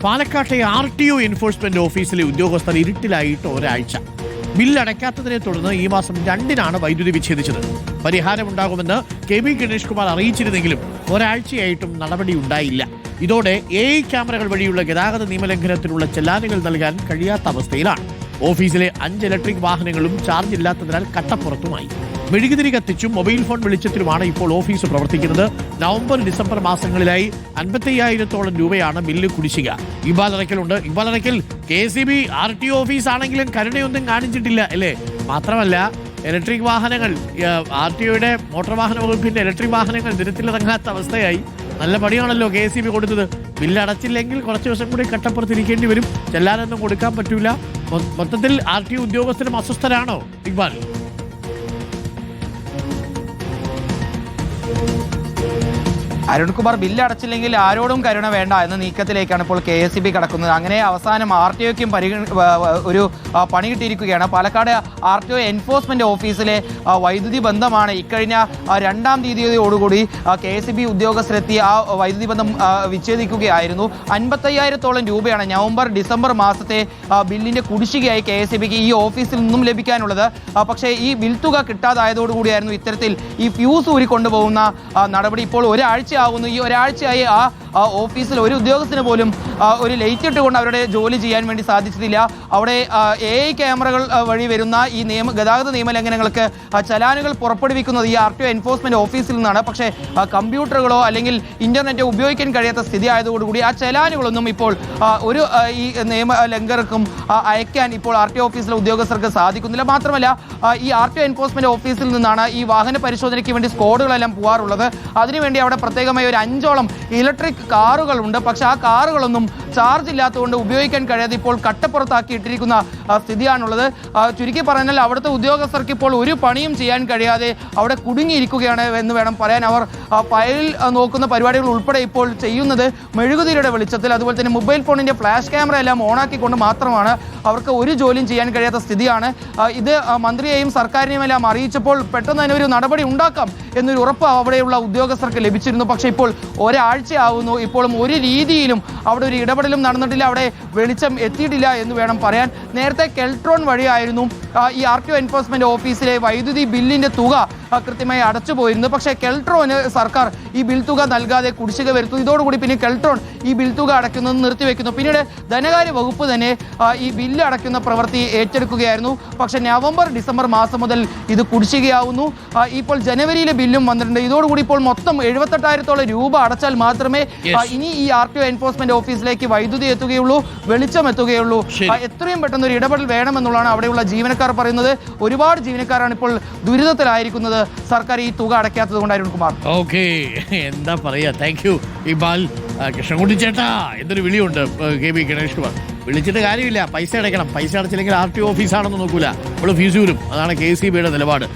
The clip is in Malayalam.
പാലക്കാട്ടെ RTO എൻഫോഴ്സ്മെന്റ് ഓഫീസിലെ ഉദ്യോഗസ്ഥർ ഇരുട്ടിലായിട്ട് ഒരാഴ്ച. ബില്ലടയ്ക്കാത്തതിനെ തുടർന്ന് ഈ മാസം 2-നാണ് വൈദ്യുതി വിച്ഛേദിച്ചത്. പരിഹാരമുണ്ടാകുമെന്ന് KB ഗണേഷ് കുമാർ അറിയിച്ചിരുന്നെങ്കിലും ഒരാഴ്ചയായിട്ടും നടപടി ഉണ്ടായില്ല. ഇതോടെ AI ക്യാമറകൾ വഴിയുള്ള ഗതാഗത നിയമലംഘനത്തിനുള്ള ചെല്ലാനുകൾ നൽകാൻ കഴിയാത്ത അവസ്ഥയിലാണ്. ഓഫീസിലെ 5 ഇലക്ട്രിക് വാഹനങ്ങളും ചാർജ് ഇല്ലാത്തതിനാൽ കട്ടപ്പുറത്തുമായി. മെഴുകുതിരി കത്തിച്ചും മൊബൈൽ ഫോൺ വെളിച്ചത്തിലുമാണ് ഇപ്പോൾ ഓഫീസ് പ്രവർത്തിക്കുന്നത്. നവംബർ ഡിസംബർ മാസങ്ങളിലായി 55,000-ഓളം രൂപയാണ് ബില്ല് കുടിശ്ശിക. ഇക്ബാൽ അറയ്ക്കലുണ്ട്. Iqbal Arakkal, KCB RTO office ആണെങ്കിലും കരുണയൊന്നും കാണിച്ചിട്ടില്ല അല്ലേ? മാത്രമല്ല, ഇലക്ട്രിക് വാഹനങ്ങൾ RTOയുടെ മോട്ടോർ വാഹന വകുപ്പിന്റെ ഇലക്ട്രിക് വാഹനങ്ങൾ നിരത്തിലിറങ്ങാത്ത അവസ്ഥയായി. നല്ല പണിയാണല്ലോ KCB കൊടുത്തത്. ബില്ല് അടച്ചില്ലെങ്കിൽ കുറച്ച് ദിവസം കൂടി കട്ടപ്പുറത്തിരിക്കേണ്ടി വരും. ചെല്ലാനൊന്നും കൊടുക്കാൻ പറ്റൂല. മൊത്തത്തിൽ RTO ഉദ്യോഗസ്ഥരും അസ്വസ്ഥരാണോ ഇക്ബാൽ? അരുൺകുമാർ, ബില്ല് അടച്ചില്ലെങ്കിൽ ആരോടും കരുണ വേണ്ട എന്ന നീക്കത്തിലേക്കാണ് ഇപ്പോൾ KSEB കടക്കുന്നത്. അങ്ങനെ അവസാനം RTOയ്ക്കും ഒരു പണി കിട്ടിയിരിക്കുകയാണ്. പാലക്കാട് RTO എൻഫോഴ്സ്മെന്റ് ഓഫീസിലെ വൈദ്യുതി ബന്ധമാണ് ഇക്കഴിഞ്ഞ 2-ാം തീയതിയോടുകൂടി KSEB ഉദ്യോഗസ്ഥരെത്തി ആ വൈദ്യുതി ബന്ധം വിച്ഛേദിക്കുകയായിരുന്നു. 55,000-ഓളം രൂപയാണ് നവംബർ ഡിസംബർ മാസത്തെ ബില്ലിന്റെ കുടിശ്ശികയായി KSEBക്ക് ഈ ഓഫീസിൽ നിന്നും ലഭിക്കാനുള്ളത്. പക്ഷേ ഈ ബിൽ തുക കിട്ടാതായതോടുകൂടിയായിരുന്നു ഇത്തരത്തിൽ ഈ ഫ്യൂസ് ഊരി കൊണ്ടുപോകുന്ന നടപടി. ഇപ്പോൾ ഒരാഴ്ച ആവുന്നു. ഈ ഒരാഴ്ചയായി ആ ഓഫീസിൽ ഒരു ഉദ്യോഗസ്ഥന് പോലും ഒരു ലൈറ്റ് ഇട്ടുകൊണ്ട് അവരുടെ ജോലി ചെയ്യാൻ വേണ്ടി സാധിച്ചിട്ടില്ല. അവിടെ AI ക്യാമറകൾ വഴി വരുന്ന ഈ ഗതാഗത നിയമലംഘനങ്ങൾക്ക് ചലാനുകൾ പുറപ്പെടുവിക്കുന്നത് ഈ RTO എൻഫോഴ്സ്മെന്റ് ഓഫീസിൽ നിന്നാണ്. പക്ഷേ കമ്പ്യൂട്ടറുകളോ അല്ലെങ്കിൽ ഇന്റർനെറ്റോ ഉപയോഗിക്കാൻ കഴിയാത്ത സ്ഥിതി ആയതോടുകൂടി ആ ചലാനുകളൊന്നും ഇപ്പോൾ ഒരു ഈ നിയമലംഘകർക്കും അയക്കാൻ ഇപ്പോൾ RTO ഓഫീസിലെ ഉദ്യോഗസ്ഥർക്ക് സാധിക്കുന്നില്ല. മാത്രമല്ല, ഈ RTO എൻഫോഴ്സ്മെന്റ് ഓഫീസിൽ നിന്നാണ് ഈ വാഹന പരിശോധനയ്ക്ക് വേണ്ടി സ്ക്വാഡുകളെല്ലാം പോകാറുള്ളത്. അതിനുവേണ്ടി അവിടെ പ്രത്യേകമായി ഒരു 5ഓളം ഇലക്ട്രിക് കാറുകളുണ്ട്. പക്ഷെ ആ കാറുകളൊന്നും ചാർജ് ഇല്ലാത്തതുകൊണ്ട് ഉപയോഗിക്കാൻ കഴിയാതെ ഇപ്പോൾ കട്ടപ്പുറത്താക്കി ഇട്ടിരിക്കുന്ന സ്ഥിതിയാണുള്ളത്. ചുരുക്കി പറഞ്ഞാൽ അവിടുത്തെ ഉദ്യോഗസ്ഥർക്ക് ഇപ്പോൾ ഒരു പണിയും ചെയ്യാൻ കഴിയാതെ അവിടെ കുടുങ്ങിയിരിക്കുകയാണ് എന്ന് വേണം പറയാൻ. അവർ ഫയൽ നോക്കുന്ന പരിപാടികൾ ഉൾപ്പെടെ ഇപ്പോൾ ചെയ്യുന്നത് മെഴുകുതിരിയുടെ വെളിച്ചത്തിൽ, അതുപോലെ തന്നെ മൊബൈൽ ഫോണിന്റെ ഫ്ലാഷ് ക്യാമറ എല്ലാം ഓണാക്കിക്കൊണ്ട് മാത്രമാണ്. അവർക്ക് ഒരു ജോലിയും ചെയ്യാൻ കഴിയാത്ത സ്ഥിതിയാണ്. ഇത് മന്ത്രിയെയും സർക്കാരിനെയും എല്ലാം അറിയിച്ചപ്പോൾ പെട്ടെന്ന് തന്നെ ഒരു നടപടി ഉണ്ടാക്കാം എന്നൊരു ഉറപ്പ് അവിടെയുള്ള ഉദ്യോഗസ്ഥർക്ക് ലഭിച്ചിരുന്നു. പക്ഷേ ഇപ്പോൾ ഒരാഴ്ചയാവുന്നു. ഇപ്പോഴും ഒരു രീതിയിലും അവിടെ ഒരു ഇടപെടലും നടന്നിട്ടില്ല. അവിടെ വെളിച്ചം എത്തിയിട്ടില്ല എന്ന് വേണം പറയാൻ. നേരത്തെ കെൽട്രോൺ വഴിയായിരുന്നു ഈ RTO എൻഫോഴ്സ്മെന്റ് ഓഫീസിലെ വൈദ്യുതി ബില്ലിന്റെ തുക കൃത്യമായി അടച്ചു പോയിരുന്നു. പക്ഷേ കെൽട്രോന് സർക്കാർ ഈ ബിൽ തുക നൽകാതെ കുടിശ്ശിക വരുത്തുന്നു. ഇതോടുകൂടി പിന്നെ കെൽട്രോൺ ഈ ബിൽ തുക അടയ്ക്കുന്നത് നിർത്തിവെക്കുന്നു. പിന്നീട് ധനകാര്യ വകുപ്പ് തന്നെ ഈ ബില്ല് അടയ്ക്കുന്ന പ്രവൃത്തി ഏറ്റെടുക്കുകയായിരുന്നു. പക്ഷേ നവംബർ ഡിസംബർ മാസം മുതൽ ഇത് കുടിശ്ശികയാവുന്നു. ഇപ്പോൾ ജനുവരിയിലെ ബില്ലും വന്നിട്ടുണ്ട്. ഇതോടുകൂടി ഇപ്പോൾ മൊത്തം 78,000-ഓളം രൂപ അടച്ചാൽ മാത്രമേ ഇനി ഈ RTO എൻഫോഴ്സ്മെന്റ് ഓഫീസിലേക്ക് വൈദ്യുതി എത്തുകയുള്ളൂ, വെളിച്ചം എത്തുകയുള്ളൂ. എത്രയും പെട്ടെന്ന് ഒരു ഇടപെടൽ വേണമെന്നുള്ളതാണ് അവിടെയുള്ള ജീവനക്കാർ പറയുന്നത്. ഒരുപാട് ജീവനക്കാരാണ് ഇപ്പോൾ ദുരിതത്തിലായിരിക്കുന്നത് സർക്കാർ ഈ തുക അടയ്ക്കാത്തത് കൊണ്ട്. അരുൺകുമാർ, ഓക്കെ, എന്താ പറയാ. Thank you Iqbal. കൃഷ്ണൻകുട്ടി ചേട്ടാ എന്നൊരു വിളിയുണ്ട് KB ഗണേഷ് കുമാർ. വിളിച്ചിട്ട് കാര്യമില്ല, പൈസ അടയ്ക്കണം. പൈസ അടച്ചില്ലെങ്കിൽ RTO ഓഫീസാണെന്ന് നോക്കൂല, നമ്മൾ ഫീസ് വരും. അതാണ് KCBയുടെ നിലപാട്.